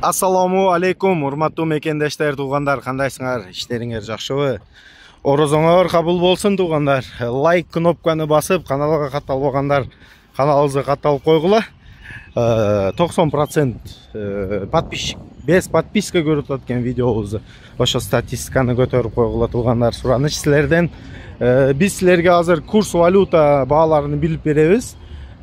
Assalamu алейкум, урматтуу мекендештер, туугандар, кандайсыңар? Иштериңер жакшыбы? Орозоңор кабыл болсун, туугандар. Лайк кнопканы басып, каналга катталбагандар каналыбызга катталып койгула. 90% подписчик, без подписка көрүп аткан видеобузду ошо статистиканы көтөрүп койгула, туугандар. Сураныч силерден. Биз силерге азыр курс валюта бааларын билип беребиз.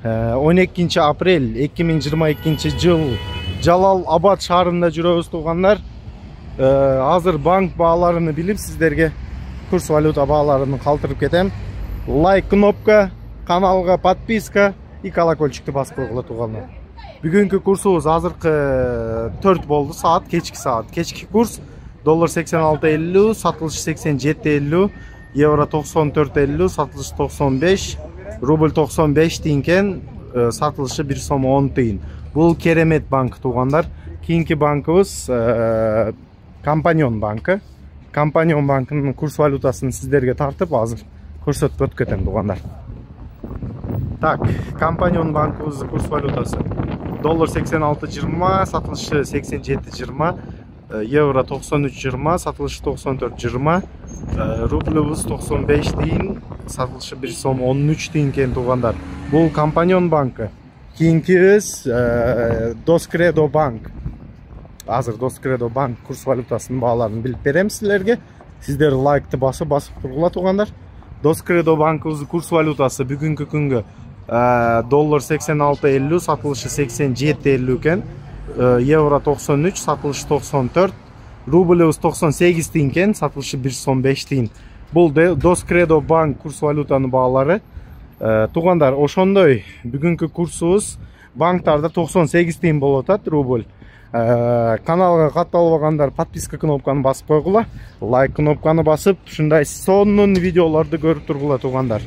12 апрель 2022 жыл Жалал Абад шаарында жүрөбүз, туугандар. Азыр банк бааларын билип сиздерге курс валюта бааларын калтырып кетем. Лайк кнопка, каналга подписка и колокольчикти басып койгула, туугандар. Бүгүнкү курсубуз азыркы 4 болду, саат, кечки саат. Кечки курс доллар 86.50, сатылыш 87.50, евро 94.50, сатылыш 95, рубль 95 тиңкен, сатылышы 1 сом 10 тиын. Бул Керемет банк, туугандар. Кийинки банкыбыз Компаньон банкы. Компаньон банкынын курс валютасын сиздерге тартып азыр көрсөтүп өтүп кетем, туугандар. Так, Компаньон банкыбыздын курс валютасы доллар 86.20, сатылышы 87.20, евро 93.20, сатылышы 94.20, рубльбыз 95 тиын, сатылышы 1 сом 13 тиын кен, туугандар. Бул Компаньон банкы. Кийинкибиз Доскредо банк. Азыр Доскредо банк курс валютасынын бааларын билип берем силерге. Сиздер лайкты басып тургула, туугандар. Доскредо банкыбыздын курс валютасы бүгүнкү күнгө доллар 86.50, сатылышы 87.50 кен, евро 93, сатылышы 94, рубльбыз 98 тиын кен, сатылышы 1 сом 5 тиын. Бул Доскредо банк курс валютанын баалары. Туугандар, ошондой бүгүнкү курсубуз банктарда 98 тиын болуп атат рубль. Каналга катталбагандар подписка кнопканы басып койгула, лайк кнопканы басып, ушундай сонун видеолорду көрүп тургула, туугандар.